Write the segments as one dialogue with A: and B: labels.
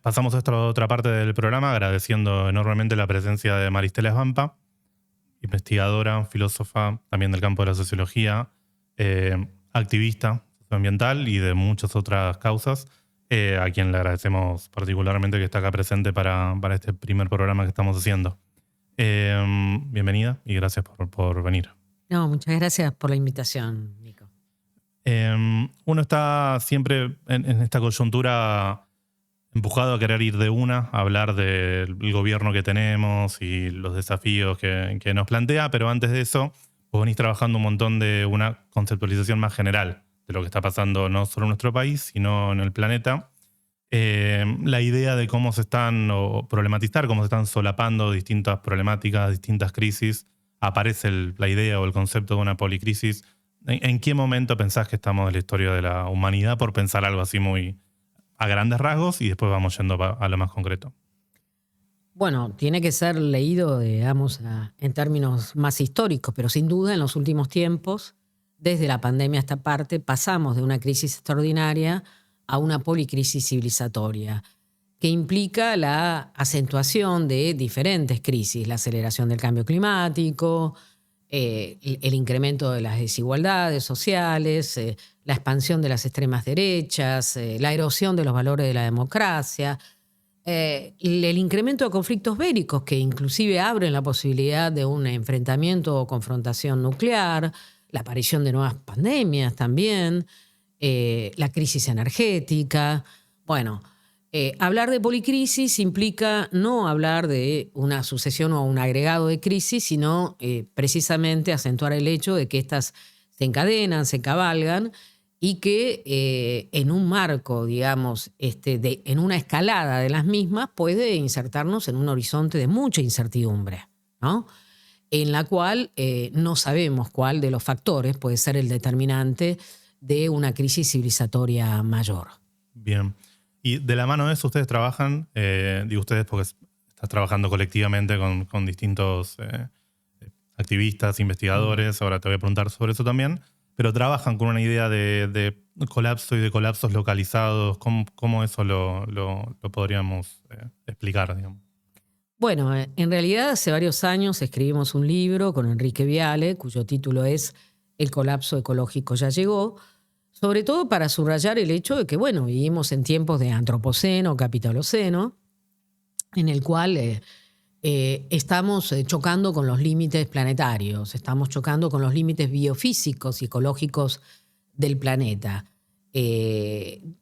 A: Pasamos a esta otra parte del programa agradeciendo enormemente la presencia de Maristela Svampa, investigadora, filósofa, también del campo de la sociología, activista socioambiental y de muchas otras causas, a quien le agradecemos particularmente que está acá presente para este primer programa que estamos haciendo. Bienvenida y gracias por venir.
B: No, muchas gracias por la invitación, Nico.
A: Uno está siempre en esta coyuntura empujado a querer ir de una, a hablar del gobierno que tenemos y los desafíos que nos plantea, pero antes de eso, vos venís trabajando un montón de una conceptualización más general de lo que está pasando no solo en nuestro país, sino en el planeta. La idea de cómo se están, o problematizar cómo se están solapando distintas problemáticas, distintas crisis, aparece la idea o el concepto de una policrisis. ¿En qué momento pensás que estamos en la historia de la humanidad, por pensar algo así muy a grandes rasgos, y después vamos yendo a lo más concreto?
B: Bueno, tiene que ser leído, digamos, en términos más históricos, pero sin duda en los últimos tiempos, desde la pandemia a esta parte, pasamos de una crisis extraordinaria a una policrisis civilizatoria, que implica la acentuación de diferentes crisis, la aceleración del cambio climático, el incremento de las desigualdades sociales, la expansión de las extremas derechas, la erosión de los valores de la democracia, el incremento de conflictos bélicos que inclusive abren la posibilidad de un enfrentamiento o confrontación nuclear, la aparición de nuevas pandemias también, la crisis energética. Bueno, hablar de policrisis implica no hablar de una sucesión o un agregado de crisis, sino precisamente acentuar el hecho de que estas se encadenan, se cabalgan y que en un marco, digamos, en una escalada de las mismas puede insertarnos en un horizonte de mucha incertidumbre, ¿no? En la cual no sabemos cuál de los factores puede ser el determinante de una crisis civilizatoria mayor.
A: Bien. Y de la mano de eso ustedes trabajan, digo ustedes porque estás trabajando colectivamente con distintos activistas, investigadores, ahora te voy a preguntar sobre eso también, pero trabajan con una idea de colapso y de colapsos localizados. ¿Cómo eso lo podríamos explicar, digamos?
B: Bueno, en realidad hace varios años escribimos un libro con Enrique Viale, cuyo título es El colapso ecológico ya llegó, sobre todo para subrayar el hecho de que, bueno, vivimos en tiempos de antropoceno, capitaloceno, en el cual estamos chocando con los límites planetarios, estamos chocando con los límites biofísicos y ecológicos del planeta.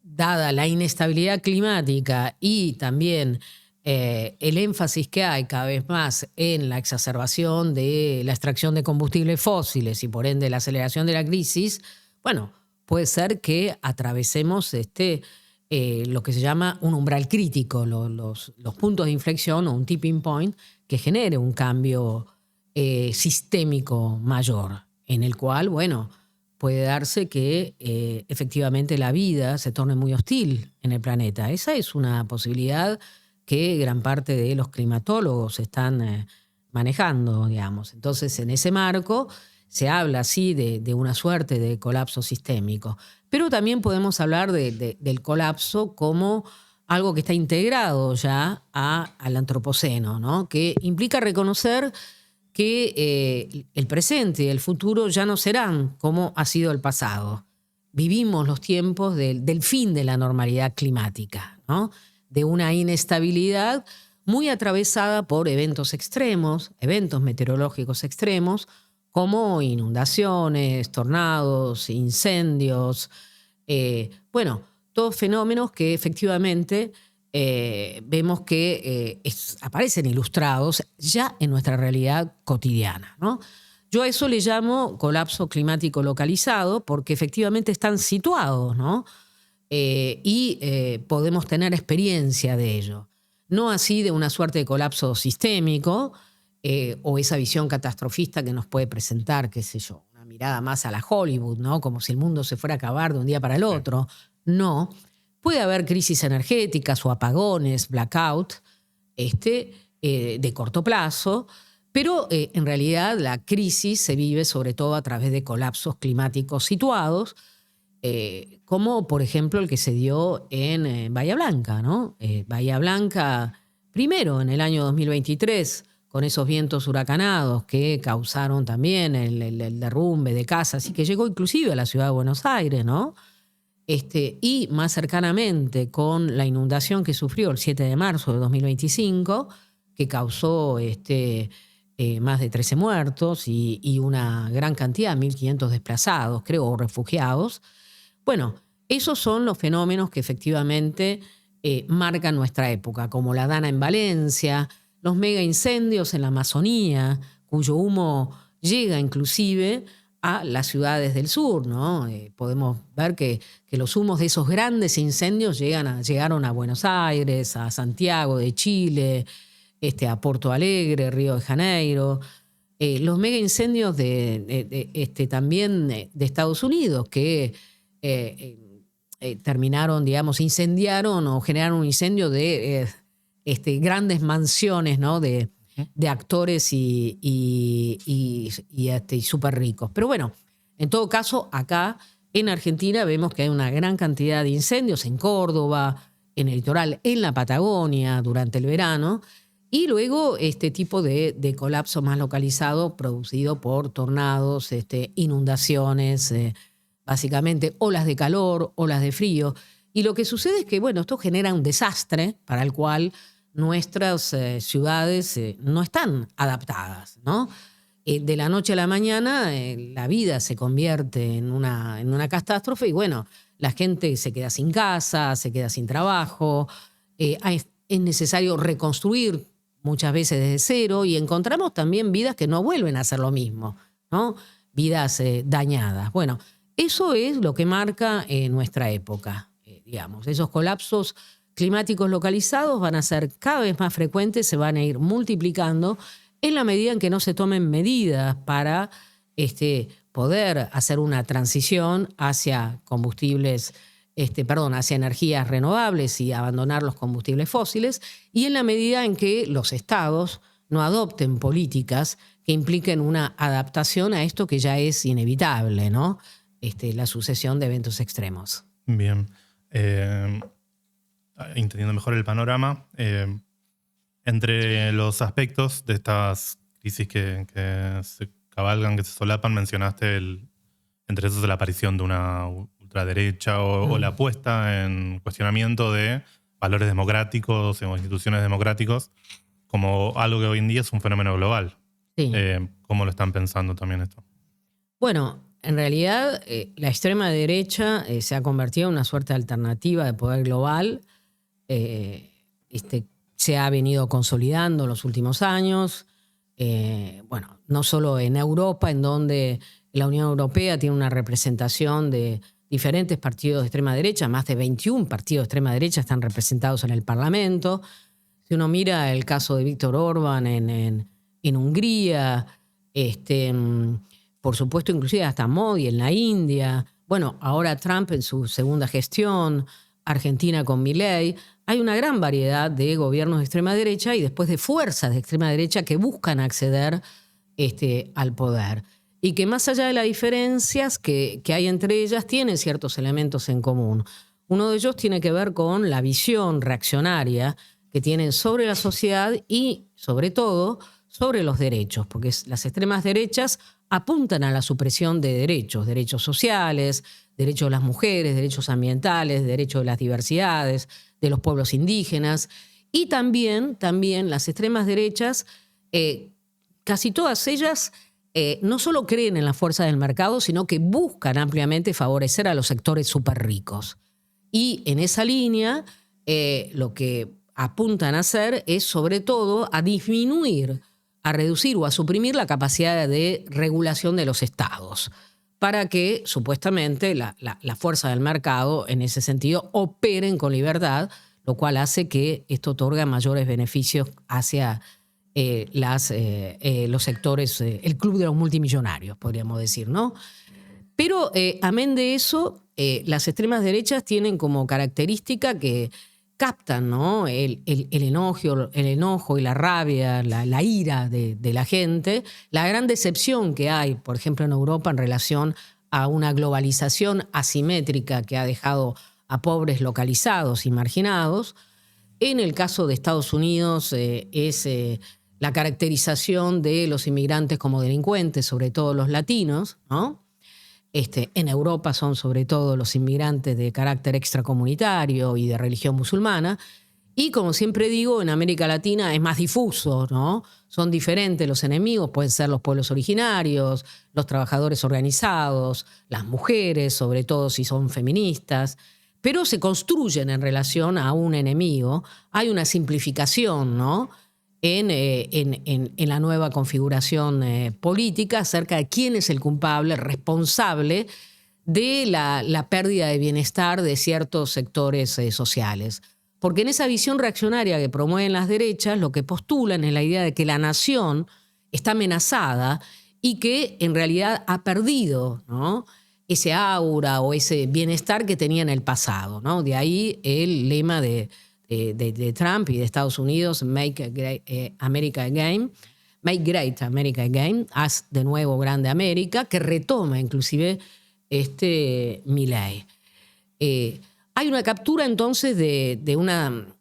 B: Dada la inestabilidad climática y también el énfasis que hay cada vez más en la exacerbación de la extracción de combustibles fósiles y por ende la aceleración de la crisis, bueno, puede ser que atravesemos lo que se llama un umbral crítico, los puntos de inflexión o un tipping point que genere un cambio sistémico mayor, en el cual, bueno, puede darse que efectivamente la vida se torne muy hostil en el planeta. Esa es una posibilidad que gran parte de los climatólogos están manejando, digamos. Entonces, en ese marco se habla así de una suerte de colapso sistémico. Pero también podemos hablar del colapso como algo que está integrado ya al antropoceno, ¿no? Que implica reconocer que el presente y el futuro ya no serán como ha sido el pasado. Vivimos los tiempos del fin de la normalidad climática, ¿no? De una inestabilidad muy atravesada por eventos extremos, eventos meteorológicos extremos, como inundaciones, tornados, incendios, todos fenómenos que efectivamente vemos que aparecen ilustrados ya en nuestra realidad cotidiana, ¿no? Yo a eso le llamo colapso climático localizado porque efectivamente están situados, ¿no? Y podemos tener experiencia de ello. No así de una suerte de colapso sistémico, o esa visión catastrofista que nos puede presentar, qué sé yo, una mirada más a la Hollywood, ¿no? Como si el mundo se fuera a acabar de un día para el otro. No. Puede haber crisis energéticas o apagones, blackout, de corto plazo, pero en realidad la crisis se vive sobre todo a través de colapsos climáticos situados, como por ejemplo el que se dio en Bahía Blanca, ¿no? Bahía Blanca, primero en el año 2023, con esos vientos huracanados que causaron también el derrumbe de casas y que llegó inclusive a la ciudad de Buenos Aires, ¿no? Y más cercanamente con la inundación que sufrió el 7 de marzo de 2025, que causó más de 13 muertos y una gran cantidad, 1.500 desplazados, creo, o refugiados. Bueno, esos son los fenómenos que efectivamente marcan nuestra época, como la Dana en Valencia, los mega incendios en la Amazonía, cuyo humo llega inclusive a las ciudades del sur, ¿no? Podemos ver que los humos de esos grandes incendios llegaron a Buenos Aires, a Santiago de Chile, a Porto Alegre, Río de Janeiro. Los mega incendios también de Estados Unidos que terminaron, digamos, incendiaron o generaron un incendio de grandes mansiones, ¿no? de actores y súper ricos. Pero bueno, en todo caso, acá en Argentina vemos que hay una gran cantidad de incendios en Córdoba, en el litoral, en la Patagonia durante el verano, y luego este tipo de colapso más localizado producido por tornados, inundaciones, básicamente olas de calor, olas de frío. Y lo que sucede es que, bueno, esto genera un desastre para el cual nuestras ciudades no están adaptadas, ¿no? De la noche a la mañana la vida se convierte en una catástrofe y bueno, la gente se queda sin casa, se queda sin trabajo, es necesario reconstruir muchas veces desde cero y encontramos también vidas que no vuelven a ser lo mismo, ¿no? Vidas dañadas. Bueno, eso es lo que marca nuestra época, digamos. Esos colapsos climáticos localizados van a ser cada vez más frecuentes, se van a ir multiplicando en la medida en que no se tomen medidas para poder hacer una transición hacia combustibles, hacia energías renovables y abandonar los combustibles fósiles, y en la medida en que los estados no adopten políticas que impliquen una adaptación a esto que ya es inevitable, ¿no? La sucesión de eventos extremos.
A: Bien. Entendiendo mejor el panorama, entre los aspectos de estas crisis que se cabalgan, que se solapan, mencionaste entre esos la aparición de una ultraderecha o la puesta en cuestionamiento de valores democráticos o instituciones democráticos como algo que hoy en día es un fenómeno global.
B: Sí.
A: ¿Cómo lo están pensando también esto?
B: Bueno, en realidad la extrema derecha se ha convertido en una suerte de alternativa de poder global. Se ha venido consolidando en los últimos años. No solo en Europa, en donde la Unión Europea tiene una representación de diferentes partidos de extrema derecha, más de 21 partidos de extrema derecha están representados en el Parlamento. Si uno mira el caso de Víctor Orbán en Hungría, por supuesto inclusive hasta Modi en la India, bueno, ahora Trump en su segunda gestión, Argentina con Milei, hay una gran variedad de gobiernos de extrema derecha y después de fuerzas de extrema derecha que buscan acceder al poder. Y que más allá de las diferencias que hay entre ellas, tienen ciertos elementos en común. Uno de ellos tiene que ver con la visión reaccionaria que tienen sobre la sociedad y, sobre todo, sobre los derechos, porque las extremas derechas apuntan a la supresión de derechos sociales, derechos de las mujeres, derechos ambientales, derechos de las diversidades, de los pueblos indígenas. Y también las extremas derechas, casi todas ellas, no solo creen en la fuerza del mercado, sino que buscan ampliamente favorecer a los sectores súper ricos. Y en esa línea, lo que apuntan a hacer es, sobre todo, a disminuir, a reducir o a suprimir la capacidad de regulación de los estados para que, supuestamente, la fuerza del mercado, en ese sentido, operen con libertad, lo cual hace que esto otorga mayores beneficios hacia los sectores, el club de los multimillonarios, podríamos decir, ¿no? Pero, amén de eso, las extremas derechas tienen como característica que captan, ¿no? el enojo y la rabia, la ira de la gente, la gran decepción que hay, por ejemplo, en Europa en relación a una globalización asimétrica que ha dejado a pobres localizados y marginados. En el caso de Estados Unidos es la caracterización de los inmigrantes como delincuentes, sobre todo los latinos, ¿no? En Europa son sobre todo los inmigrantes de carácter extracomunitario y de religión musulmana. Y como siempre digo, en América Latina es más difuso, ¿no? Son diferentes los enemigos, pueden ser los pueblos originarios, los trabajadores organizados, las mujeres, sobre todo si son feministas, pero se construyen en relación a un enemigo. Hay una simplificación, ¿no? En la nueva configuración política acerca de quién es el culpable, responsable de la pérdida de bienestar de ciertos sectores sociales. Porque en esa visión reaccionaria que promueven las derechas, lo que postulan es la idea de que la nación está amenazada y que en realidad ha perdido, ¿no?, ese aura o ese bienestar que tenía en el pasado, ¿no? De ahí el lema de Trump y de Estados Unidos, Make Great America Again, haz de nuevo grande América, que retoma inclusive Milei. Hay una captura entonces de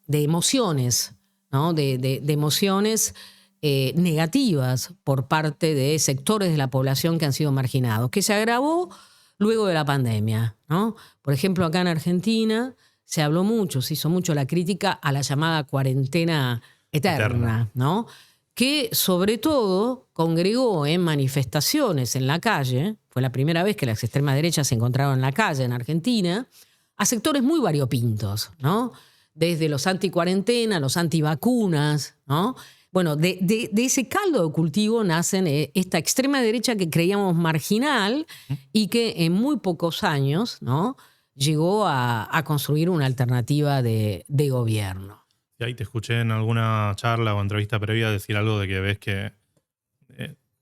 B: emociones, ¿no? de emociones negativas por parte de sectores de la población que han sido marginados, que se agravó luego de la pandemia, ¿no? Por ejemplo, acá en Argentina se habló mucho, se hizo mucho la crítica a la llamada cuarentena eterna, ¿no? Que sobre todo congregó en manifestaciones en la calle, fue la primera vez que las extremas derechas se encontraron en la calle en Argentina, a sectores muy variopintos, ¿no? Desde los anticuarentena, los antivacunas, ¿no? Bueno, de ese caldo de cultivo nacen esta extrema derecha que creíamos marginal y que en muy pocos años, ¿no?, llegó a construir una alternativa de gobierno.
A: Y ahí te escuché en alguna charla o entrevista previa decir algo de que ves que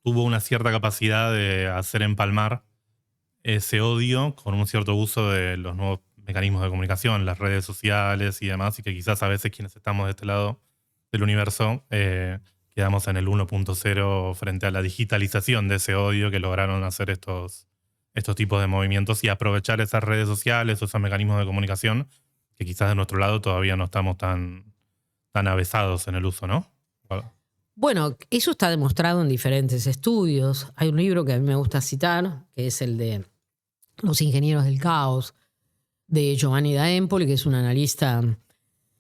A: tuvo una cierta capacidad de hacer empalmar ese odio con un cierto uso de los nuevos mecanismos de comunicación, las redes sociales y demás, y que quizás a veces quienes estamos de este lado del universo quedamos en el 1.0 frente a la digitalización de ese odio que lograron hacer estos tipos de movimientos y aprovechar esas redes sociales o esos mecanismos de comunicación que quizás de nuestro lado todavía no estamos tan avesados en el uso, ¿no?
B: Bueno, eso está demostrado en diferentes estudios. Hay un libro que a mí me gusta citar, que es el de Los ingenieros del caos, de Giovanni da Empoli, que es un analista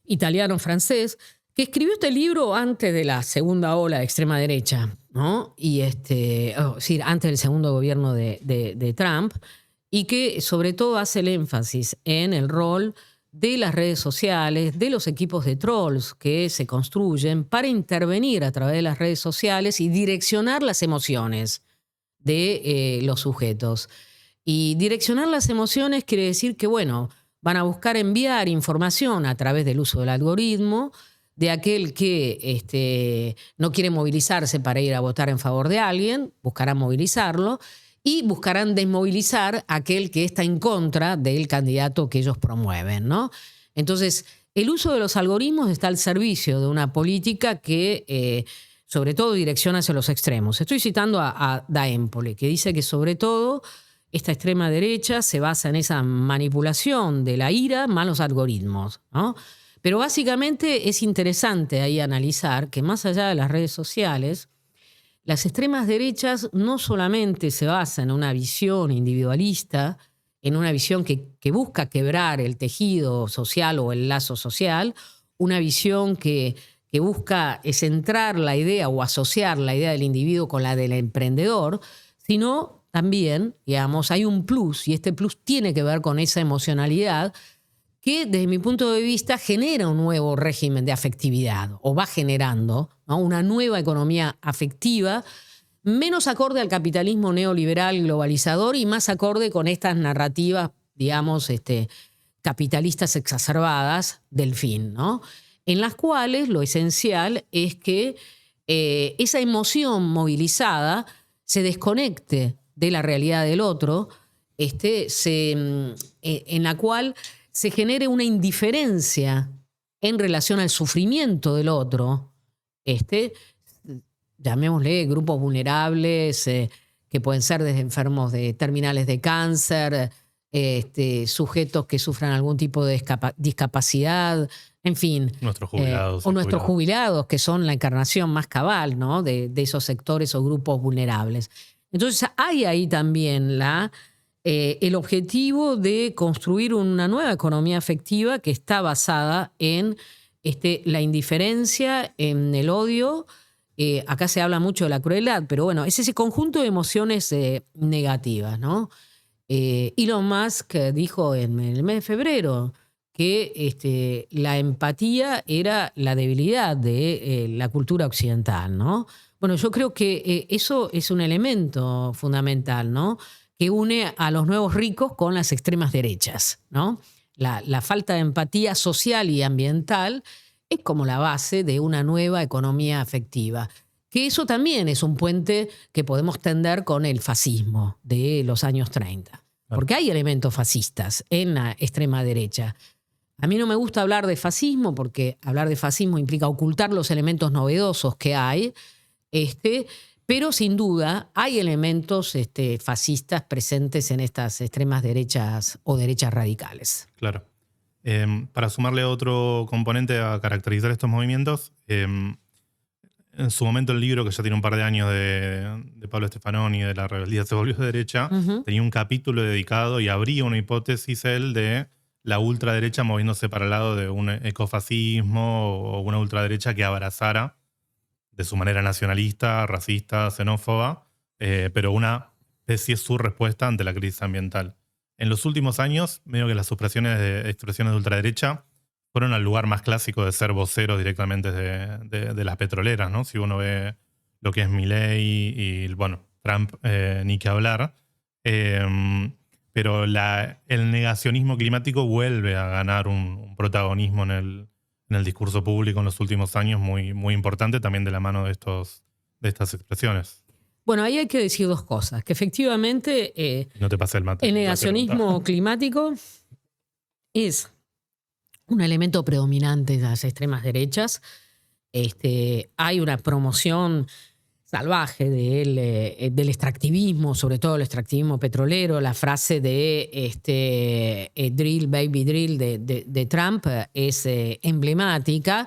B: italiano-francés, que escribió este libro antes de la segunda ola de extrema derecha, ¿no? Y antes del segundo gobierno de Trump, y que sobre todo hace el énfasis en el rol de las redes sociales, de los equipos de trolls que se construyen para intervenir a través de las redes sociales y direccionar las emociones de los sujetos. Y direccionar las emociones quiere decir que, bueno, van a buscar enviar información a través del uso del algoritmo de aquel que no quiere movilizarse para ir a votar en favor de alguien, buscarán movilizarlo, y buscarán desmovilizar a aquel que está en contra del candidato que ellos promueven, ¿no? Entonces, el uso de los algoritmos está al servicio de una política que sobre todo direcciona hacia los extremos. Estoy citando a da Empoli, que dice que sobre todo esta extrema derecha se basa en esa manipulación de la ira más los algoritmos, ¿no? Pero básicamente es interesante ahí analizar que más allá de las redes sociales, las extremas derechas no solamente se basan en una visión individualista, en una visión que busca quebrar el tejido social o el lazo social, una visión que busca centrar la idea o asociar la idea del individuo con la del emprendedor, sino también, digamos, hay un plus, y este plus tiene que ver con esa emocionalidad que desde mi punto de vista genera un nuevo régimen de afectividad o va generando, ¿no?, una nueva economía afectiva menos acorde al capitalismo neoliberal globalizador y más acorde con estas narrativas, digamos, capitalistas exacerbadas del fin, ¿no?, en las cuales lo esencial es que esa emoción movilizada se desconecte de la realidad del otro, en la cual se genere una indiferencia en relación al sufrimiento del otro, llamémosle grupos vulnerables que que pueden ser desde enfermos de terminales de cáncer, sujetos que sufran algún tipo de discapacidad, en fin.
A: Nuestros jubilados.
B: O nuestros jubilados, que son la encarnación más cabal, ¿no?, de esos sectores o grupos vulnerables. Entonces hay ahí también el objetivo de construir una nueva economía afectiva que está basada en la indiferencia, en el odio. Acá se habla mucho de la crueldad, pero bueno, es ese conjunto de emociones negativas, ¿no? Elon Musk dijo en el mes de febrero que la empatía era la debilidad de la cultura occidental, ¿no? Bueno, yo creo que eso es un elemento fundamental, ¿no?, que une a los nuevos ricos con las extremas derechas, ¿no? La falta de empatía social y ambiental es como la base de una nueva economía afectiva. Que eso también es un puente que podemos tender con el fascismo de los años 30. Porque hay elementos fascistas en la extrema derecha. A mí no me gusta hablar de fascismo porque hablar de fascismo implica ocultar los elementos novedosos que hay, pero sin duda hay elementos fascistas presentes en estas extremas derechas o derechas radicales.
A: Claro. Para sumarle otro componente a caracterizar estos movimientos, en su momento el libro, que ya tiene un par de años, de Pablo Stefanoni, de La rebeldía se volvió de derecha, tenía un capítulo dedicado y abría una hipótesis él de la ultraderecha moviéndose para el lado de un ecofascismo o una ultraderecha que abrazara de su manera nacionalista, racista, xenófoba, pero una especie su respuesta ante la crisis ambiental. En los últimos años, medio que las expresiones de ultraderecha fueron al lugar más clásico de ser voceros directamente de las petroleras, ¿no? Si uno ve lo que es Milei y, bueno, Trump, ni que hablar. Pero el negacionismo climático vuelve a ganar un protagonismo en el discurso público en los últimos años muy, muy importante, también de la mano de estas expresiones.
B: Bueno, ahí hay que decir dos cosas. Que efectivamente
A: no te pasé el mate,
B: el negacionismo climático es un elemento predominante de las extremas derechas. Hay una promoción salvaje del extractivismo, sobre todo el extractivismo petrolero. La frase de drill, baby drill de Trump es emblemática.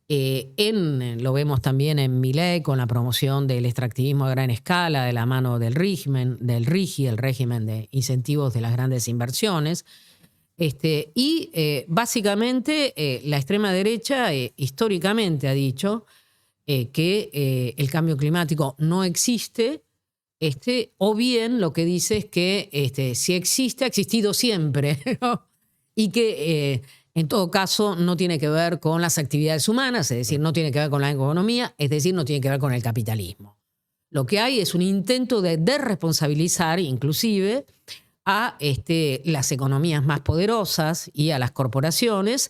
B: Lo vemos también en Milei con la promoción del extractivismo a gran escala de la mano del RIGI, el régimen de incentivos de las grandes inversiones. Básicamente la extrema derecha históricamente ha dicho que el cambio climático no existe, o bien lo que dice es que si existe, ha existido siempre, ¿no? Y que en todo caso no tiene que ver con las actividades humanas, es decir, no tiene que ver con la economía, es decir, no tiene que ver con el capitalismo. Lo que hay es un intento de desresponsabilizar inclusive a las economías más poderosas y a las corporaciones,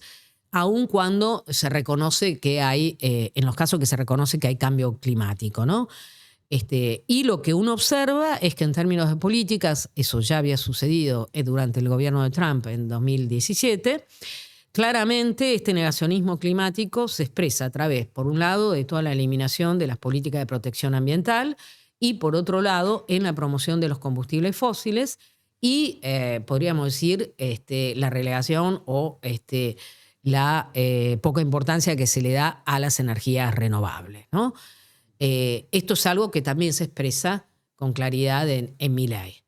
B: aun cuando se reconoce que hay, en los casos que se reconoce que hay cambio climático, ¿no? Y lo que uno observa es que en términos de políticas, eso ya había sucedido durante el gobierno de Trump en 2017, claramente este negacionismo climático se expresa a través, por un lado, de toda la eliminación de las políticas de protección ambiental y, por otro lado, en la promoción de los combustibles fósiles y, podríamos decir, la relegación o la poca importancia que se le da a las energías renovables, ¿no? Esto es algo que también se expresa con claridad en Milei.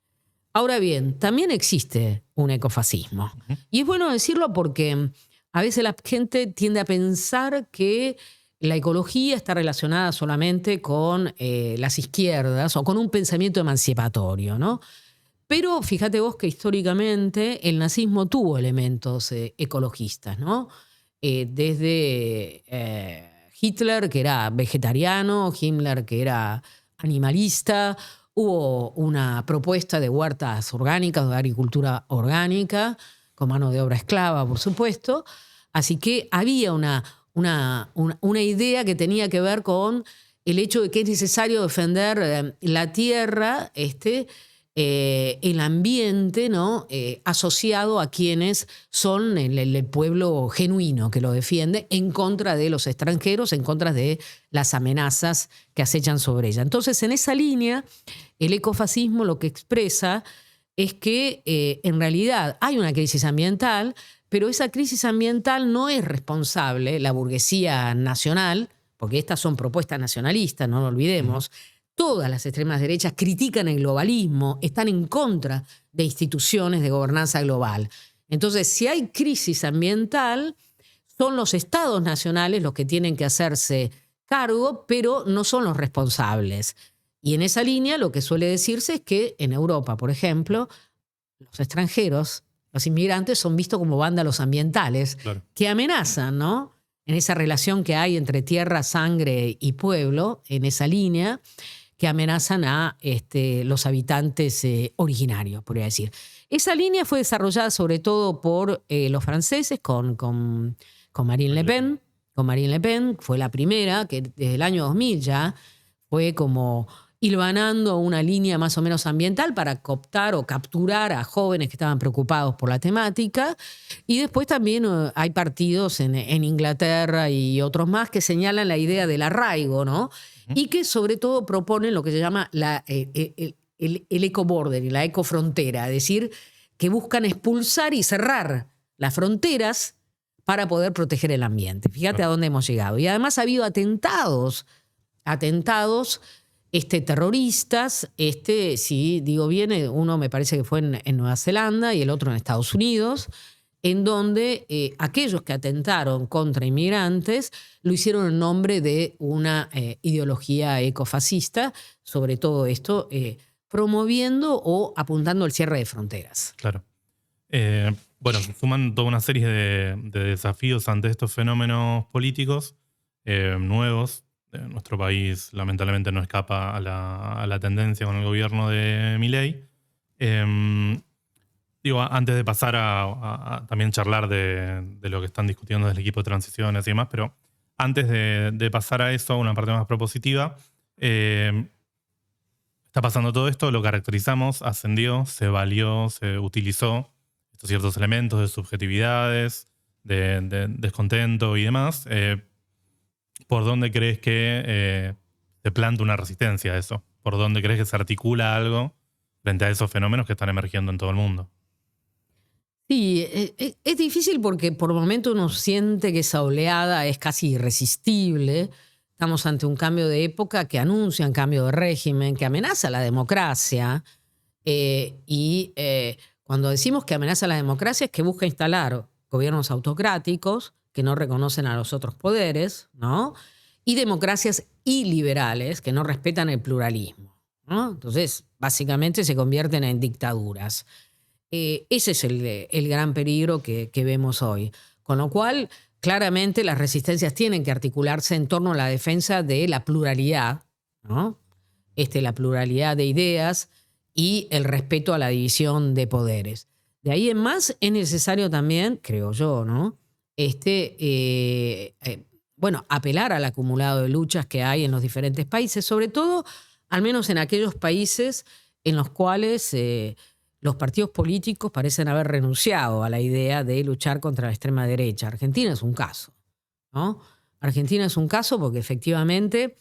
B: Ahora bien, también existe un ecofascismo. Y es bueno decirlo porque a veces la gente tiende a pensar que la ecología está relacionada solamente con las izquierdas o con un pensamiento emancipatorio, ¿no? Pero fíjate vos que históricamente el nazismo tuvo elementos ecologistas, ¿no? Desde Hitler, que era vegetariano, Himmler, que era animalista. Hubo una propuesta de huertas orgánicas, de agricultura orgánica, con mano de obra esclava, por supuesto. Así que había una idea que tenía que ver con el hecho de que es necesario defender la tierra el ambiente, ¿no? Asociado a quienes son el pueblo genuino que lo defiende en contra de los extranjeros, en contra de las amenazas que acechan sobre ella. Entonces, en esa línea, el ecofascismo lo que expresa es que en realidad hay una crisis ambiental, pero esa crisis ambiental no es responsable la burguesía nacional, porque estas son propuestas nacionalistas, no lo olvidemos. Todas las extremas derechas critican el globalismo, están en contra de instituciones de gobernanza global. Entonces, si hay crisis ambiental, son los estados nacionales los que tienen que hacerse cargo, pero no son los responsables. Y en esa línea lo que suele decirse es que en Europa, por ejemplo, los extranjeros, los inmigrantes, son vistos como vándalos ambientales, claro, que amenazan, ¿no? En esa relación que hay entre tierra, sangre y pueblo, en esa línea, que amenazan a los habitantes originarios, podría decir. Esa línea fue desarrollada sobre todo por los franceses con Marine Le Pen. Con Marine Le Pen fue la primera, que desde el año 2000 ya fue como hilvanando una línea más o menos ambiental para cooptar o capturar a jóvenes que estaban preocupados por la temática. Y después también hay partidos en Inglaterra y otros más que señalan la idea del arraigo, ¿no? Y que sobre todo proponen lo que se llama el eco-border y la ecofrontera, es decir, que buscan expulsar y cerrar las fronteras para poder proteger el ambiente. Fíjate a dónde hemos llegado. Y además ha habido atentados terroristas, si digo bien, uno me parece que fue en Nueva Zelanda y el otro en Estados Unidos, en donde aquellos que atentaron contra inmigrantes lo hicieron en nombre de una ideología ecofascista, sobre todo esto promoviendo o apuntando al cierre de fronteras.
A: Claro. Bueno, se suman toda una serie de desafíos ante estos fenómenos políticos nuevos. Nuestro país lamentablemente no escapa a la tendencia con el gobierno de Milei. Antes de pasar a también charlar de lo que están discutiendo del equipo de transiciones y demás, pero antes de pasar a eso, a una parte más propositiva, está pasando todo esto, lo caracterizamos, ascendió, se valió, se utilizó estos ciertos elementos de subjetividades, de descontento y demás. ¿Por dónde crees que se planta una resistencia a eso? ¿Por dónde crees que se articula algo frente a esos fenómenos que están emergiendo en todo el mundo?
B: Sí, es difícil porque por momentos uno siente que esa oleada es casi irresistible. Estamos ante un cambio de época que anuncia un cambio de régimen, que amenaza la democracia. Cuando decimos que amenaza la democracia es que busca instalar gobiernos autocráticos que no reconocen a los otros poderes, ¿no? Y democracias iliberales que no respetan el pluralismo, ¿no? Entonces, básicamente se convierten en dictaduras. Ese es el gran peligro que vemos hoy. Con lo cual, claramente las resistencias tienen que articularse en torno a la defensa de la pluralidad, ¿no? La pluralidad de ideas y el respeto a la división de poderes. De ahí en más es necesario también, creo yo, ¿no? Apelar al acumulado de luchas que hay en los diferentes países, sobre todo, al menos en aquellos países en los cuales los partidos políticos parecen haber renunciado a la idea de luchar contra la extrema derecha. Argentina es un caso, ¿no? Argentina es un caso porque efectivamente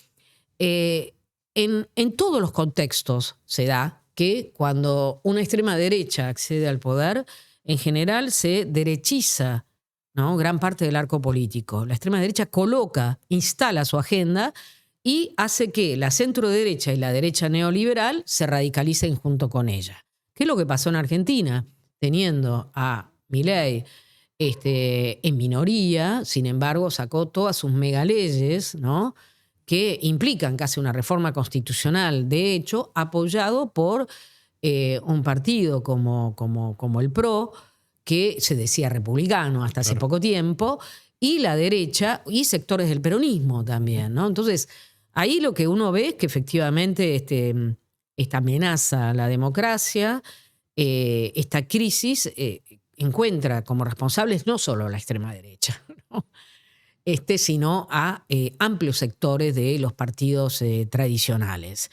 B: en todos los contextos se da que cuando una extrema derecha accede al poder, en general se derechiza, ¿no? Gran parte del arco político. La extrema derecha instala su agenda y hace que la centroderecha y la derecha neoliberal se radicalicen junto con ella. ¿Qué es lo que pasó en Argentina? Teniendo a Milei en minoría, sin embargo, sacó todas sus megaleyes, ¿no? Que implican casi una reforma constitucional, de hecho, apoyado por un partido como el PRO, que se decía republicano hasta hace poco tiempo, y la derecha y sectores del peronismo también, ¿no? Entonces, ahí lo que uno ve es que efectivamente esta amenaza a la democracia, esta crisis, encuentra como responsables no solo a la extrema derecha, ¿no? Sino a amplios sectores de los partidos tradicionales.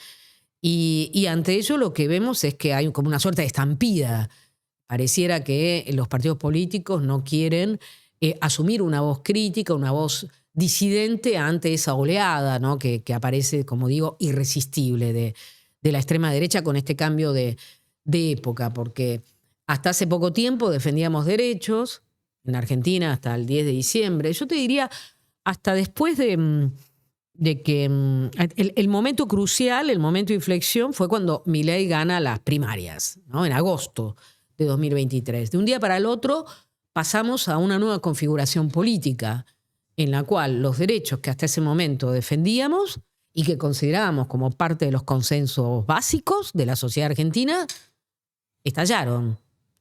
B: Y ante ello lo que vemos es que hay como una suerte de estampida. Pareciera que los partidos políticos no quieren asumir una voz crítica, una voz disidente ante esa oleada, ¿no? que aparece, como digo, irresistible de la extrema derecha con este cambio de época, porque hasta hace poco tiempo defendíamos derechos en Argentina hasta el 10 de diciembre. Yo te diría hasta después de que el momento crucial, el momento de inflexión fue cuando Milei gana las primarias, ¿no? En agosto de 2023. De un día para el otro pasamos a una nueva configuración política en la cual los derechos que hasta ese momento defendíamos y que considerábamos como parte de los consensos básicos de la sociedad argentina estallaron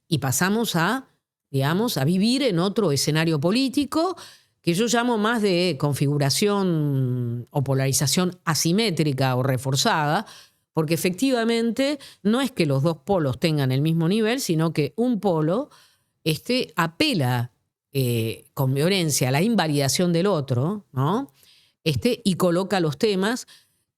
B: y pasamos a, digamos, a vivir en otro escenario político que yo llamo más de configuración o polarización asimétrica o reforzada, porque efectivamente no es que los dos polos tengan el mismo nivel, sino que un polo apela con violencia a la invalidación del otro, ¿no? Y coloca los temas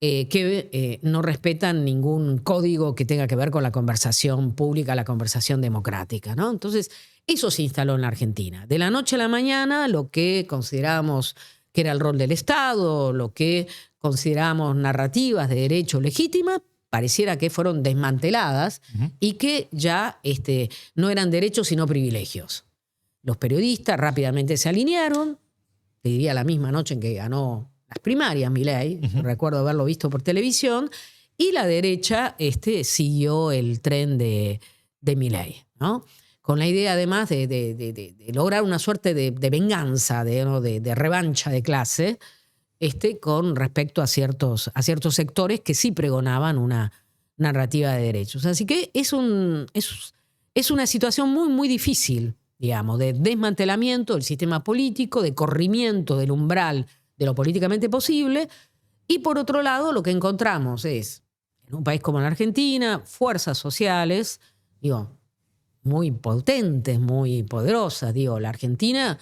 B: que no respetan ningún código que tenga que ver con la conversación pública, la conversación democrática, ¿no? Entonces, eso se instaló en la Argentina. De la noche a la mañana, lo que considerábamos que era el rol del Estado, lo que considerábamos narrativas de derecho legítimas, pareciera que fueron desmanteladas y que ya no eran derechos sino privilegios. Los periodistas rápidamente se alinearon, te diría la misma noche en que ganó las primarias Milei, recuerdo haberlo visto por televisión, y la derecha siguió el tren de Milei, ¿no? Con la idea además de lograr una suerte de venganza, de revancha de clase, con respecto a ciertos sectores que sí pregonaban una narrativa de derechos. Así que es una situación muy, muy difícil, digamos, de desmantelamiento del sistema político, de corrimiento del umbral de lo políticamente posible. Y por otro lado, lo que encontramos es, en un país como la Argentina, fuerzas sociales, muy potentes, muy poderosas. La Argentina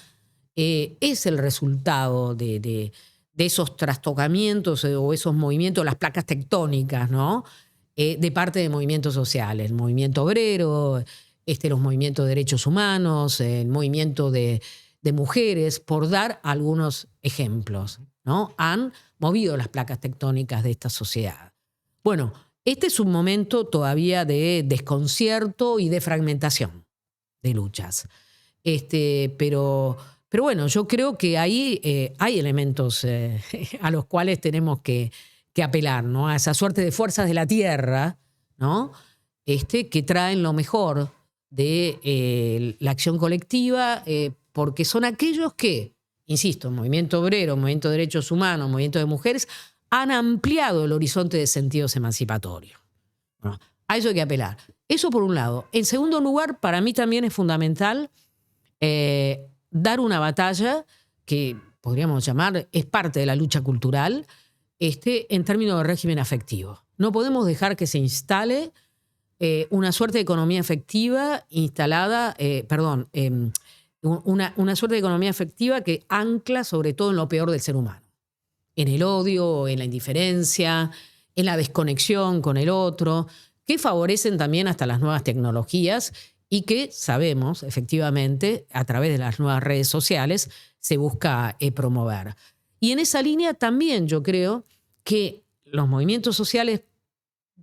B: es el resultado de esos trastocamientos o esos movimientos, las placas tectónicas, ¿no? De parte de movimientos sociales, el movimiento obrero, los movimientos de derechos humanos, el movimiento de mujeres, por dar algunos ejemplos, ¿no? Han movido las placas tectónicas de esta sociedad. Bueno, este es un momento todavía de desconcierto y de fragmentación de luchas. Pero bueno, yo creo que ahí hay elementos a los cuales tenemos que apelar, ¿no? A esa suerte de fuerzas de la tierra, ¿no? Que traen lo mejor de la acción colectiva, porque son aquellos que, insisto, movimiento obrero, movimiento de derechos humanos, movimiento de mujeres, han ampliado el horizonte de sentidos emancipatorios. ¿No? A eso hay que apelar. Eso por un lado. En segundo lugar, para mí también es fundamental dar una batalla que podríamos llamar, es parte de la lucha cultural, en términos de régimen afectivo. No podemos dejar que se instale una suerte de economía afectiva instalada, una suerte de economía afectiva que ancla sobre todo en lo peor del ser humano. En el odio, en la indiferencia, en la desconexión con el otro, que favorecen también hasta las nuevas tecnologías y que sabemos, efectivamente, a través de las nuevas redes sociales, se busca promover. Y en esa línea también yo creo que los movimientos sociales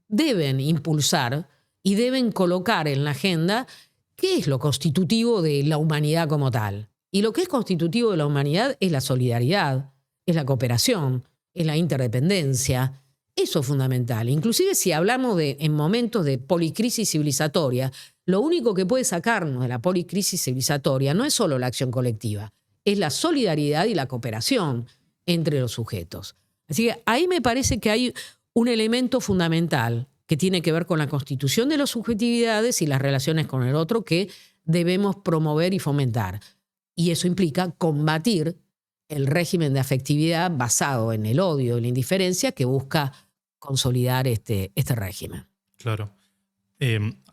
B: deben impulsar y deben colocar en la agenda qué es lo constitutivo de la humanidad como tal. Y lo que es constitutivo de la humanidad es la solidaridad, es la cooperación, es la interdependencia. Eso es fundamental. Inclusive si hablamos en momentos de policrisis civilizatoria, lo único que puede sacarnos de la policrisis civilizatoria no es solo la acción colectiva, es la solidaridad y la cooperación entre los sujetos. Así que ahí me parece que hay un elemento fundamental que tiene que ver con la constitución de las subjetividades y las relaciones con el otro que debemos promover y fomentar. Y eso implica combatir el régimen de afectividad basado en el odio y la indiferencia que busca consolidar este régimen.
A: Claro.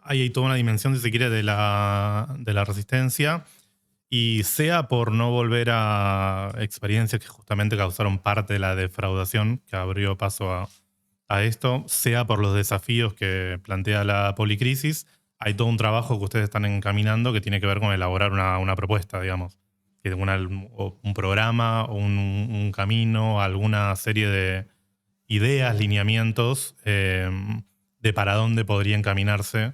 A: Hay toda una dimensión, si se quiere, de la resistencia, y sea por no volver a experiencias que justamente causaron parte de la defraudación que abrió paso a a esto, sea por los desafíos que plantea la policrisis. Hay todo un trabajo que ustedes están encaminando que tiene que ver con elaborar una propuesta, digamos. Un programa, un camino, alguna serie de ideas, lineamientos de para dónde podría encaminarse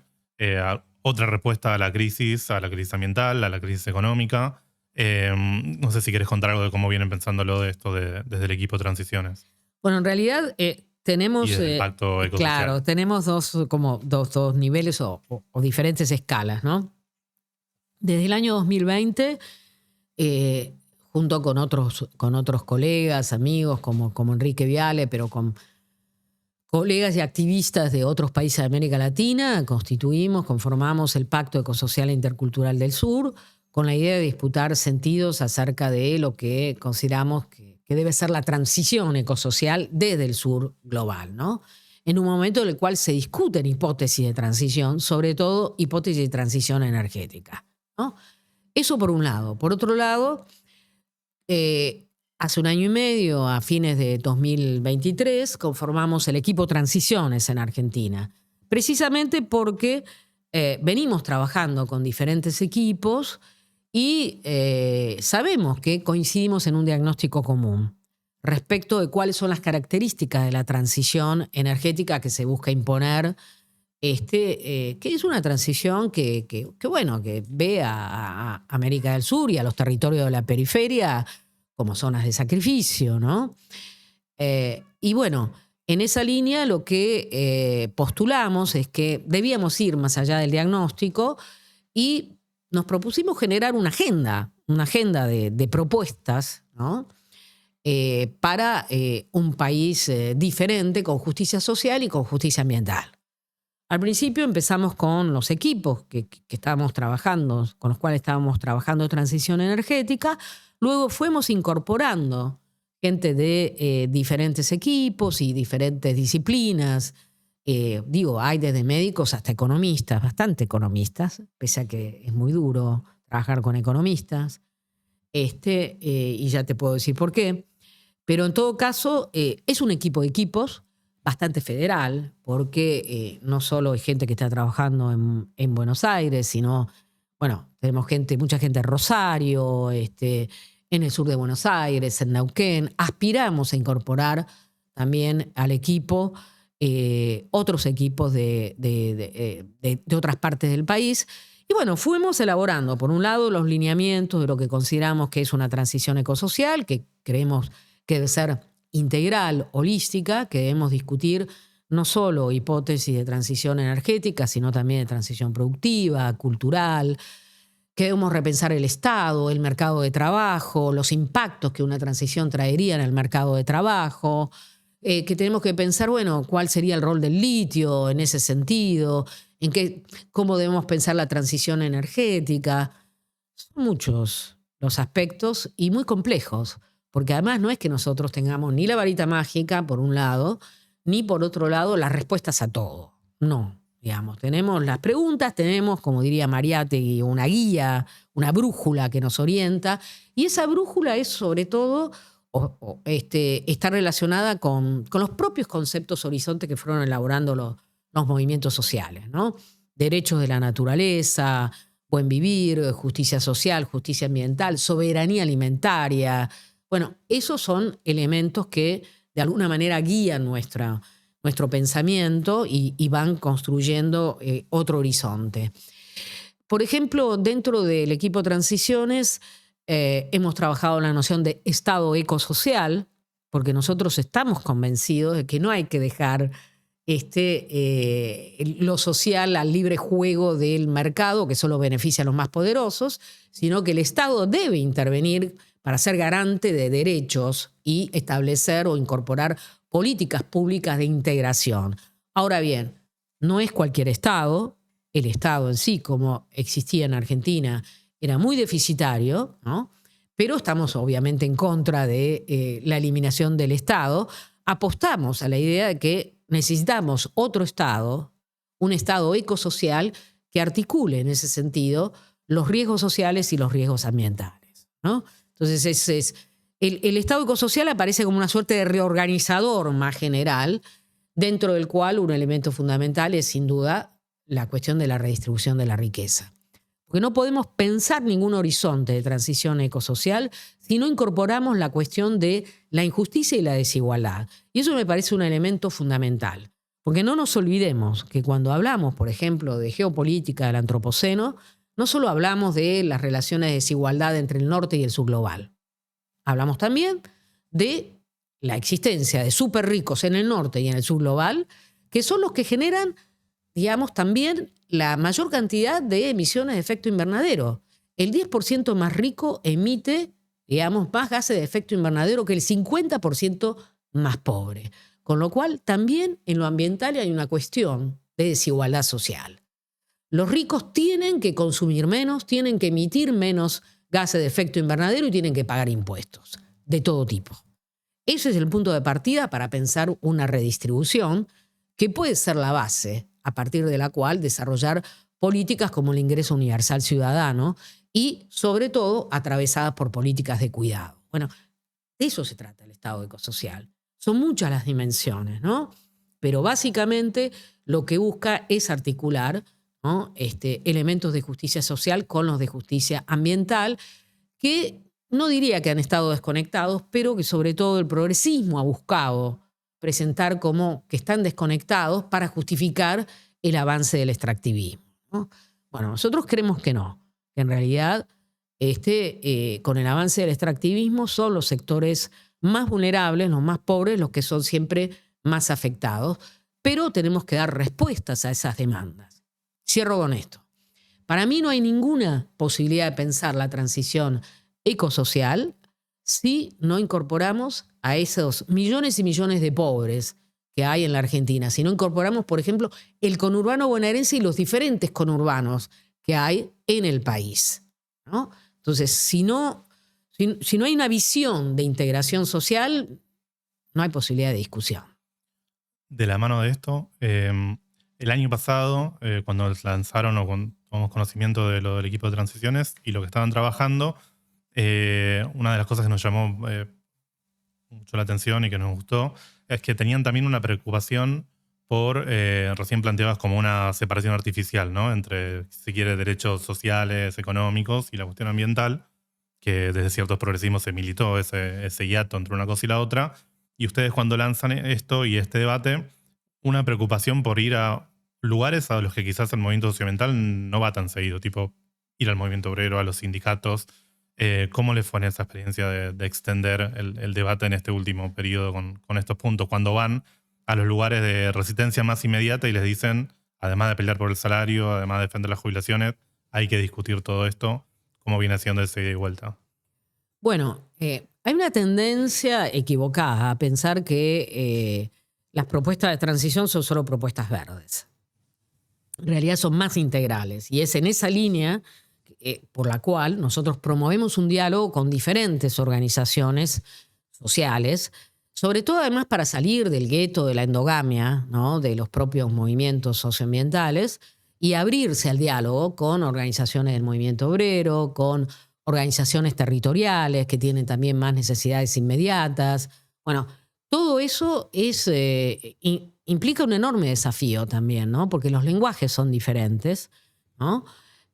A: otra respuesta a la crisis ambiental, a la crisis económica. No sé si querés contar algo de cómo vienen pensándolo de esto desde el equipo Transiciones.
B: Bueno, en realidad tenemos,
A: Y del pacto ecosocial.
B: claro, tenemos dos niveles o diferentes escalas, ¿no? Desde el año 2020, junto con otros colegas, amigos como Enrique Viale, pero con colegas y activistas de otros países de América Latina, conformamos el Pacto Ecosocial e Intercultural del Sur, con la idea de disputar sentidos acerca de lo que consideramos que debe ser la transición ecosocial desde el sur global, ¿no? En un momento en el cual se discuten hipótesis de transición, sobre todo hipótesis de transición energética, ¿no? Eso por un lado. Por otro lado, hace un año y medio, a fines de 2023, conformamos el equipo Transiciones en Argentina, precisamente porque venimos trabajando con diferentes equipos y sabemos que coincidimos en un diagnóstico común respecto de cuáles son las características de la transición energética que se busca imponer, que es una transición que ve a América del Sur y a los territorios de la periferia como zonas de sacrificio, ¿no? Y bueno, en esa línea lo que postulamos es que debíamos ir más allá del diagnóstico y nos propusimos generar una agenda de propuestas, ¿no? Para un país diferente, con justicia social y con justicia ambiental. Al principio empezamos con los equipos que estábamos trabajando, con los cuales estábamos trabajando transición energética. Luego fuimos incorporando gente de diferentes equipos y diferentes disciplinas. Hay desde médicos hasta economistas, bastante economistas, pese a que es muy duro trabajar con economistas. Y ya te puedo decir por qué. Pero en todo caso, es un equipo de equipos bastante federal, porque no solo hay gente que está trabajando en Buenos Aires, sino, tenemos mucha gente en Rosario, en el sur de Buenos Aires, en Neuquén. Aspiramos a incorporar también al equipo otros equipos de otras partes del país. Y bueno, fuimos elaborando, por un lado, los lineamientos de lo que consideramos que es una transición ecosocial, que creemos que debe ser integral, holística, que debemos discutir no solo hipótesis de transición energética, sino también de transición productiva, cultural, que debemos repensar el Estado, el mercado de trabajo, los impactos que una transición traería en el mercado de trabajo, que tenemos que pensar, cuál sería el rol del litio en ese sentido, cómo debemos pensar la transición energética. Son muchos los aspectos y muy complejos, porque además no es que nosotros tengamos ni la varita mágica, por un lado, ni por otro lado las respuestas a todo. No, tenemos las preguntas, tenemos, como diría Mariátegui, una guía, una brújula que nos orienta, y esa brújula es sobre todo está relacionada con los propios conceptos horizontes que fueron elaborando los movimientos sociales, ¿no? Derechos de la naturaleza, buen vivir, justicia social, justicia ambiental, soberanía alimentaria. Esos son elementos que de alguna manera guían nuestro pensamiento y van construyendo otro horizonte. Por ejemplo, dentro del equipo Transiciones hemos trabajado la noción de Estado ecosocial, porque nosotros estamos convencidos de que no hay que dejar lo social al libre juego del mercado, que solo beneficia a los más poderosos, sino que el Estado debe intervenir para ser garante de derechos y establecer o incorporar políticas públicas de integración. Ahora bien, no es cualquier Estado. El Estado en sí, como existía en Argentina, era muy deficitario, ¿no? Pero estamos obviamente en contra de la eliminación del Estado. Apostamos a la idea de que necesitamos otro Estado, un Estado ecosocial que articule en ese sentido los riesgos sociales y los riesgos ambientales, ¿no? Entonces, el Estado ecosocial aparece como una suerte de reorganizador más general dentro del cual un elemento fundamental es sin duda la cuestión de la redistribución de la riqueza. Porque no podemos pensar ningún horizonte de transición ecosocial si no incorporamos la cuestión de la injusticia y la desigualdad. Y eso me parece un elemento fundamental. Porque no nos olvidemos que cuando hablamos, por ejemplo, de geopolítica del antropoceno, no solo hablamos de las relaciones de desigualdad entre el norte y el sur global. Hablamos también de la existencia de súper ricos en el norte y en el sur global, que son los que generan, digamos, también la mayor cantidad de emisiones de efecto invernadero. El 10% más rico emite, digamos, más gases de efecto invernadero que el 50% más pobre. Con lo cual, también en lo ambiental hay una cuestión de desigualdad social. Los ricos tienen que consumir menos, tienen que emitir menos gases de efecto invernadero y tienen que pagar impuestos de todo tipo. Ese es el punto de partida para pensar una redistribución que puede ser la base a partir de la cual desarrollar políticas como el ingreso universal ciudadano y, sobre todo, atravesadas por políticas de cuidado. Bueno, de eso se trata el Estado ecosocial. Son muchas las dimensiones, ¿no? Pero básicamente lo que busca es articular, ¿no?, elementos de justicia social con los de justicia ambiental, que no diría que han estado desconectados, pero que sobre todo el progresismo ha buscado presentar como que están desconectados para justificar el avance del extractivismo, ¿no? Bueno, nosotros creemos que no, que en realidad con el avance del extractivismo son los sectores más vulnerables, los más pobres, los que son siempre más afectados, pero tenemos que dar respuestas a esas demandas. Cierro con esto. Para mí no hay ninguna posibilidad de pensar la transición ecosocial si no incorporamos a esos millones y millones de pobres que hay en la Argentina, si no incorporamos, por ejemplo, el conurbano bonaerense y los diferentes conurbanos que hay en el país, ¿no? Entonces, si no hay una visión de integración social, no hay posibilidad de discusión.
A: De la mano de esto, el año pasado, cuando lanzaron o tomamos conocimiento de lo del equipo de transiciones y lo que estaban trabajando, una de las cosas que nos llamó mucho la atención y que nos gustó es que tenían también una preocupación por, recién planteadas como una separación artificial, ¿no?, entre, si se quiere, derechos sociales, económicos y la cuestión ambiental, que desde ciertos progresismos se militó ese hiato entre una cosa y la otra. Y ustedes, cuando lanzan esto y este debate, una preocupación por ir a lugares a los que quizás el movimiento socioambiental no va tan seguido, tipo ir al movimiento obrero, a los sindicatos. ¿Cómo les fue en esa experiencia de extender el debate en este último periodo con estos puntos? Cuando van a los lugares de resistencia más inmediata y les dicen, además de pelear por el salario, además de defender las jubilaciones, hay que discutir todo esto. ¿Cómo viene haciendo ese ida y vuelta?
B: Bueno, hay una tendencia equivocada a pensar que las propuestas de transición son solo propuestas verdes. En realidad son más integrales y es en esa línea por la cual nosotros promovemos un diálogo con diferentes organizaciones sociales, sobre todo además para salir del gueto de la endogamia, ¿no?, de los propios movimientos socioambientales y abrirse al diálogo con organizaciones del movimiento obrero, con organizaciones territoriales que tienen también más necesidades inmediatas. Bueno, todo eso implica un enorme desafío también, ¿no?, porque los lenguajes son diferentes, ¿no?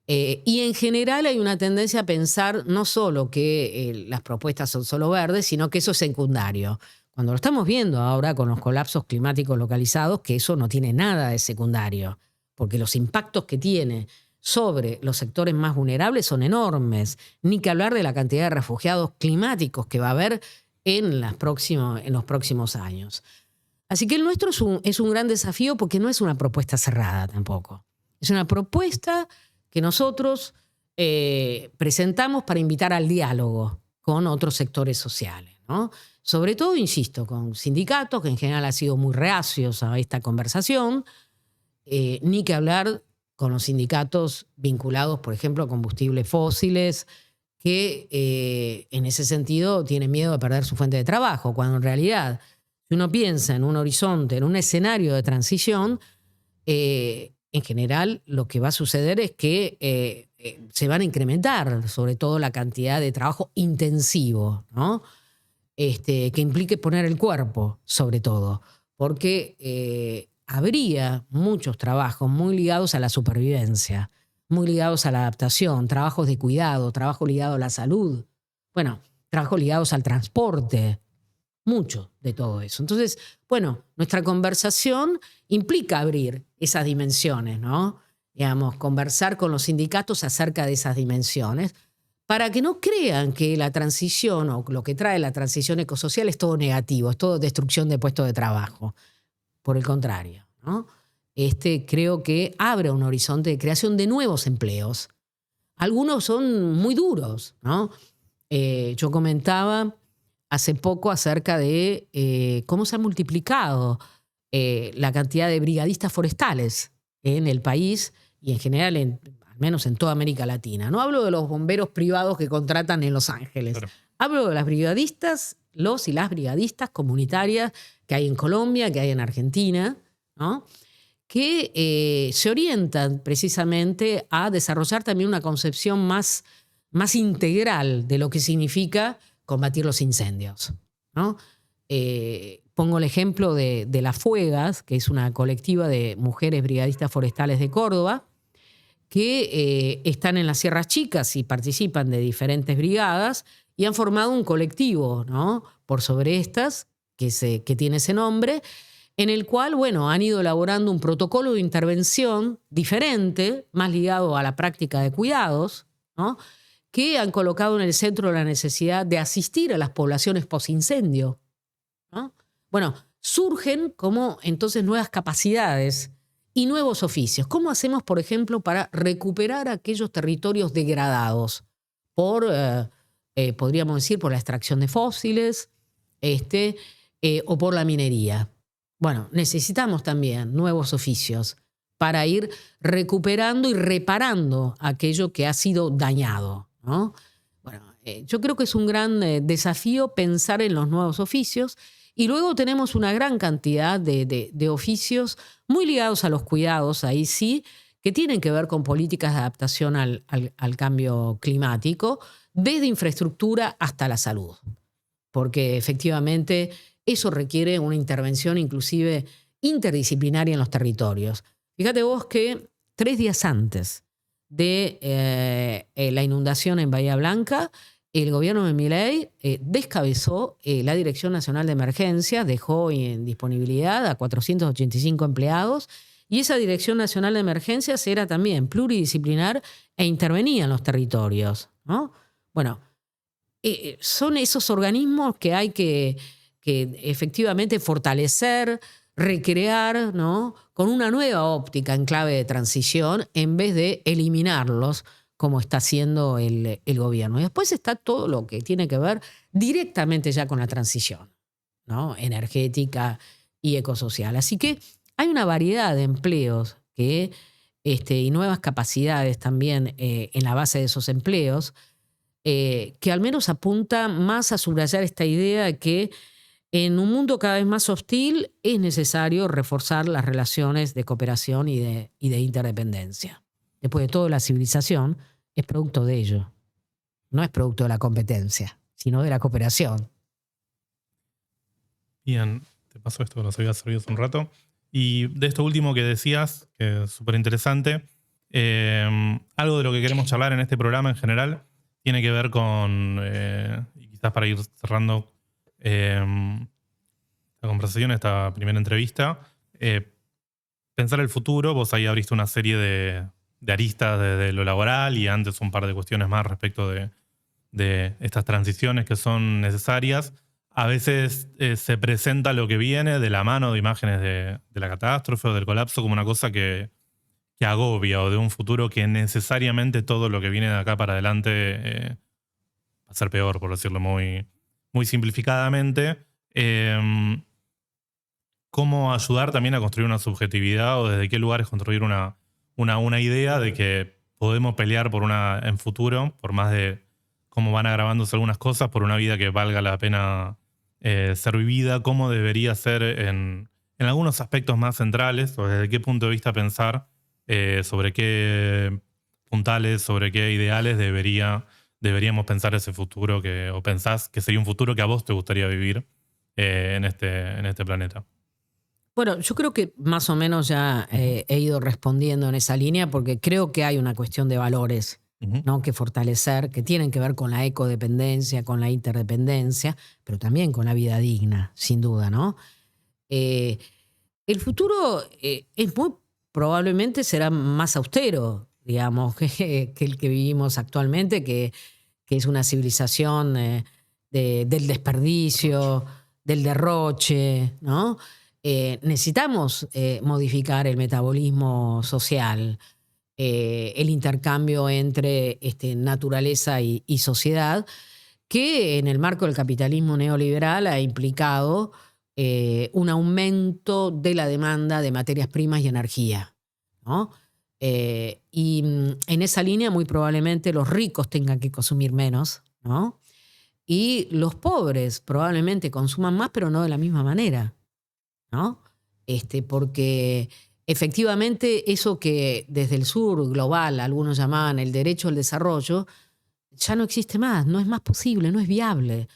B: Y en general hay una tendencia a pensar no solo que las propuestas son solo verdes, sino que eso es secundario. Cuando lo estamos viendo ahora con los colapsos climáticos localizados, que eso no tiene nada de secundario, porque los impactos que tiene sobre los sectores más vulnerables son enormes, ni que hablar de la cantidad de refugiados climáticos que va a haber en los próximos años. Así que el nuestro es un gran desafío porque no es una propuesta cerrada tampoco. Es una propuesta que nosotros presentamos para invitar al diálogo con otros sectores sociales, ¿no? Sobre todo, insisto, con sindicatos que en general han sido muy reacios a esta conversación, ni que hablar con los sindicatos vinculados, por ejemplo, a combustibles fósiles, que en ese sentido tienen miedo de perder su fuente de trabajo, cuando en realidad, si uno piensa en un horizonte, en un escenario de transición, en general lo que va a suceder es que se van a incrementar sobre todo la cantidad de trabajo intensivo, ¿no?, que implique poner el cuerpo sobre todo, porque habría muchos trabajos muy ligados a la supervivencia, muy ligados a la adaptación, trabajos de cuidado, trabajo ligado a la salud, bueno, trabajos ligados al transporte, mucho de todo eso. Entonces, bueno, nuestra conversación implica abrir esas dimensiones, ¿no? Digamos, conversar con los sindicatos acerca de esas dimensiones, para que no crean que la transición o lo que trae la transición ecosocial es todo negativo, es todo destrucción de puestos de trabajo. Por el contrario, ¿no? Creo que abre un horizonte de creación de nuevos empleos. Algunos son muy duros, ¿no? Yo comentaba hace poco acerca de cómo se ha multiplicado la cantidad de brigadistas forestales en el país y en general, al menos en toda América Latina. No hablo de los bomberos privados que contratan en Los Ángeles.
A: Claro.
B: Hablo de las brigadistas, los y las brigadistas comunitarias que hay en Colombia, que hay en Argentina, ¿no? Que se orientan precisamente a desarrollar también una concepción más integral de lo que significa combatir los incendios, ¿no? Pongo el ejemplo de Las Fuegas, que es una colectiva de mujeres brigadistas forestales de Córdoba, que están en las Sierras Chicas y participan de diferentes brigadas y han formado un colectivo, ¿no? Por sobre estas, que tiene ese nombre, en el cual, bueno, han ido elaborando un protocolo de intervención diferente, más ligado a la práctica de cuidados, ¿no? Que han colocado en el centro la necesidad de asistir a las poblaciones posincendio, ¿no? Bueno, surgen como entonces nuevas capacidades y nuevos oficios. ¿Cómo hacemos, por ejemplo, para recuperar aquellos territorios degradados por, podríamos decir, por la extracción de fósiles o por la minería? Bueno, necesitamos también nuevos oficios para ir recuperando y reparando aquello que ha sido dañado, ¿no? Bueno, yo creo que es un gran desafío pensar en los nuevos oficios y luego tenemos una gran cantidad de oficios muy ligados a los cuidados, ahí sí, que tienen que ver con políticas de adaptación al cambio climático, desde infraestructura hasta la salud, porque efectivamente eso requiere una intervención inclusive interdisciplinaria en los territorios. Fíjate vos que 3 días antes de la inundación en Bahía Blanca, el gobierno de Milei descabezó la Dirección Nacional de Emergencias, dejó en disponibilidad a 485 empleados y esa Dirección Nacional de Emergencias era también pluridisciplinar e intervenía en los territorios, ¿no? Bueno, son esos organismos que hay que efectivamente fortalecer, recrear, ¿no? Con una nueva óptica en clave de transición en vez de eliminarlos como está haciendo el gobierno. Y después está todo lo que tiene que ver directamente ya con la transición, ¿no? Energética y ecosocial. Así que hay una variedad de empleos y nuevas capacidades también en la base de esos empleos que al menos apunta más a subrayar esta idea de que en un mundo cada vez más hostil es necesario reforzar las relaciones de cooperación y de interdependencia. Después de todo, la civilización es producto de ello. No es producto de la competencia, sino de la cooperación.
A: Bien, te paso esto que nos había servido hace un rato. Y de esto último que decías, que es súper interesante, algo de lo que queremos charlar en este programa en general tiene que ver con, y quizás para ir cerrando la conversación, esta primera entrevista, pensar el futuro. Vos ahí abriste una serie de aristas de lo laboral y antes un par de cuestiones más respecto de estas transiciones que son necesarias. A veces se presenta lo que viene de la mano de imágenes de la catástrofe o del colapso como una cosa que agobia, o de un futuro que necesariamente todo lo que viene de acá para adelante va a ser peor, por decirlo muy, muy simplificadamente. ¿Cómo ayudar también a construir una subjetividad, o desde qué lugares construir una idea de que podemos pelear en futuro, por más de cómo van agravándose algunas cosas, por una vida que valga la pena ser vivida? ¿Cómo debería ser en algunos aspectos más centrales, o desde qué punto de vista pensar sobre qué puntales, sobre qué ideales deberíamos pensar ese futuro o pensás que sería un futuro que a vos te gustaría vivir en este planeta?
B: Bueno, yo creo que más o menos ya he ido respondiendo en esa línea porque creo que hay una cuestión de valores,
A: Ujú.
B: ¿no? Que fortalecer, que tienen que ver con la ecodependencia, con la interdependencia, pero también con la vida digna, sin duda, ¿no? Eh, el futuro es muy probablemente será más austero, digamos, que el que vivimos actualmente, que es una civilización del desperdicio, del derroche, ¿no? Necesitamos modificar el metabolismo social, el intercambio entre naturaleza y sociedad, que en el marco del capitalismo neoliberal ha implicado un aumento de la demanda de materias primas y energía, ¿no? En esa línea muy probablemente los ricos tengan que consumir menos, ¿no? Y los pobres probablemente consuman más, pero no de la misma manera, ¿no? Porque efectivamente eso que desde el sur global algunos llamaban el derecho al desarrollo, ya no existe más, no es más posible, no es viable.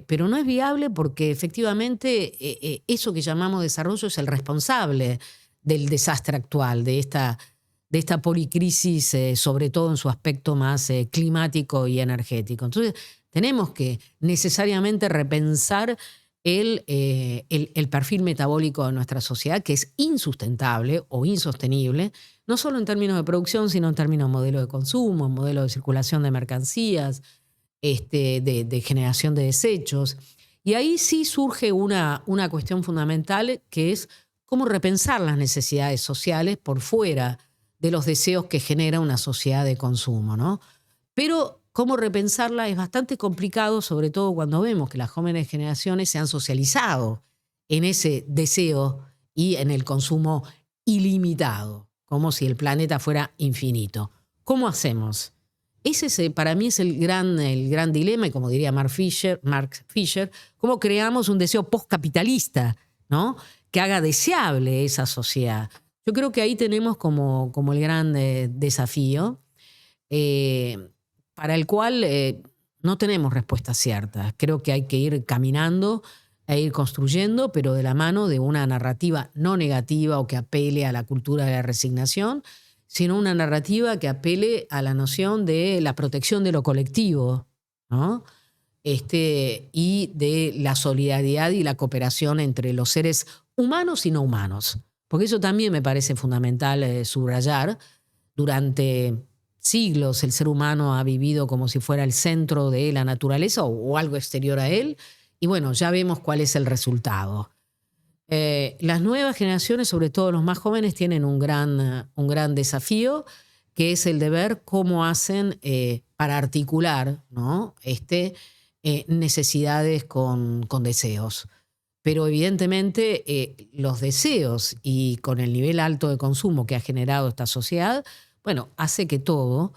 B: Pero no es viable porque efectivamente eso que llamamos desarrollo es el responsable del desastre actual, de esta policrisis, sobre todo en su aspecto más climático y energético. Entonces, tenemos que necesariamente repensar el perfil metabólico de nuestra sociedad, que es insustentable o insostenible, no solo en términos de producción, sino en términos de modelo de consumo, modelo de circulación de mercancías, de generación de desechos. Y ahí sí surge una cuestión fundamental que es cómo repensar las necesidades sociales por fuera de los deseos que genera una sociedad de consumo, ¿no? Pero cómo repensarla es bastante complicado, sobre todo cuando vemos que las jóvenes generaciones se han socializado en ese deseo y en el consumo ilimitado, como si el planeta fuera infinito. ¿Cómo hacemos? Ese para mí es el gran dilema, y como diría Mark Fisher, cómo creamos un deseo postcapitalista, ¿no? Que haga deseable esa sociedad. Yo creo que ahí tenemos como el gran desafío, eh, para el cual no tenemos respuestas ciertas. Creo que hay que ir caminando e ir construyendo, pero de la mano de una narrativa no negativa o que apele a la cultura de la resignación, sino una narrativa que apele a la noción de la protección de lo colectivo, ¿no? Y de la solidaridad y la cooperación entre los seres humanos y no humanos. Porque eso también me parece fundamental subrayar. Durante siglos el ser humano ha vivido como si fuera el centro de la naturaleza o algo exterior a él. Y bueno, ya vemos cuál es el resultado. Las nuevas generaciones, sobre todo los más jóvenes, tienen un gran desafío, que es el de ver cómo hacen para articular, ¿no? Necesidades con deseos. Pero evidentemente los deseos y con el nivel alto de consumo que ha generado esta sociedad, bueno, hace que todo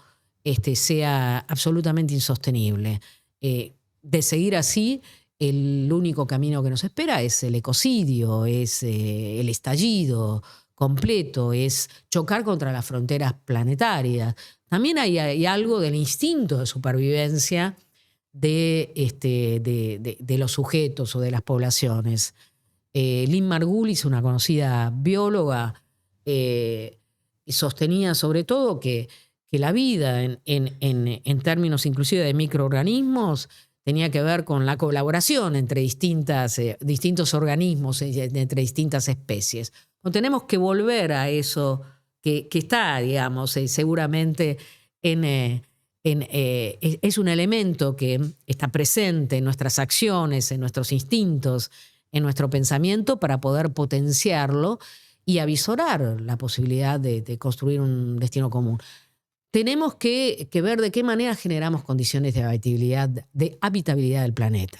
B: sea absolutamente insostenible. De seguir así, el único camino que nos espera es el ecocidio, es el estallido completo, es chocar contra las fronteras planetarias. También hay algo del instinto de supervivencia de los sujetos o de las poblaciones. Lynn Margulis, una conocida bióloga, sostenía sobre todo que la vida en términos inclusive de microorganismos tenía que ver con la colaboración entre distintos organismos, entre distintas especies. No tenemos que volver a eso que está, digamos, seguramente es un elemento que está presente en nuestras acciones, en nuestros instintos, en nuestro pensamiento para poder potenciarlo y avisorar la posibilidad de construir un destino común. Tenemos que ver de qué manera generamos condiciones de habitabilidad del planeta.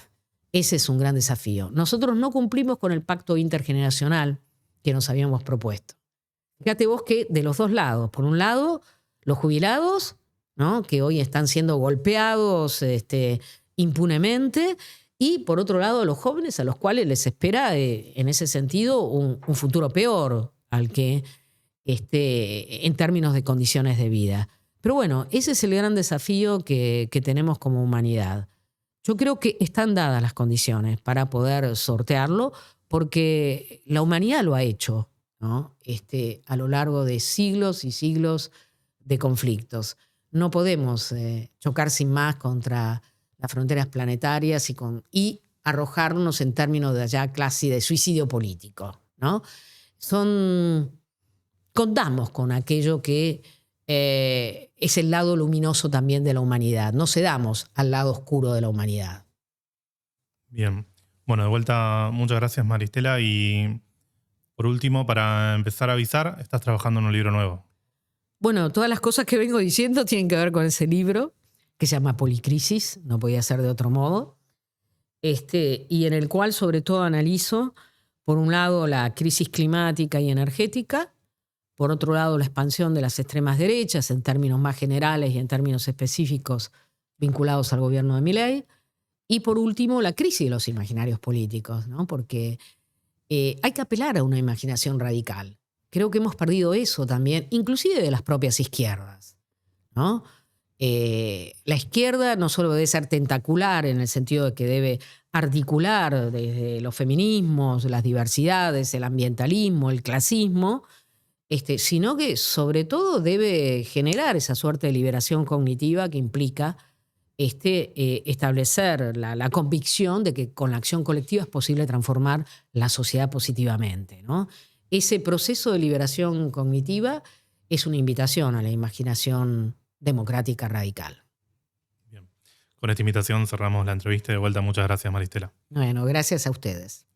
B: Ese es un gran desafío. Nosotros no cumplimos con el pacto intergeneracional que nos habíamos propuesto. Fíjate vos que de los dos lados, por un lado, los jubilados, ¿no? Que hoy están siendo golpeados impunemente, y por otro lado, los jóvenes a los cuales les espera, en ese sentido, un futuro peor al que en términos de condiciones de vida. Pero bueno, ese es el gran desafío que tenemos como humanidad. Yo creo que están dadas las condiciones para poder sortearlo, porque la humanidad lo ha hecho, ¿no? A lo largo de siglos y siglos de conflictos. No podemos chocar sin más contra las fronteras planetarias y arrojarnos en términos de allá casi de suicidio político, ¿no? Contamos con aquello que es el lado luminoso también de la humanidad. No cedamos al lado oscuro de la humanidad.
A: Bien. Bueno, de vuelta, muchas gracias, Maristela. Y por último, para empezar a avisar, estás trabajando en un libro nuevo.
B: Bueno, todas las cosas que vengo diciendo tienen que ver con ese libro, que se llama Policrisis, no podía ser de otro modo, y en el cual sobre todo analizo, por un lado, la crisis climática y energética, por otro lado, la expansión de las extremas derechas en términos más generales y en términos específicos vinculados al gobierno de Milei, y por último, la crisis de los imaginarios políticos, ¿no? Porque hay que apelar a una imaginación radical. Creo que hemos perdido eso también, inclusive de las propias izquierdas, ¿no? La izquierda no solo debe ser tentacular en el sentido de que debe articular desde los feminismos, las diversidades, el ambientalismo, el clasismo, sino que sobre todo debe generar esa suerte de liberación cognitiva que implica establecer la convicción de que con la acción colectiva es posible transformar la sociedad positivamente, ¿no? Ese proceso de liberación cognitiva es una invitación a la imaginación democrática radical.
A: Bien. Con esta invitación cerramos la entrevista. De vuelta, muchas gracias, Maristela.
B: Bueno, gracias a ustedes.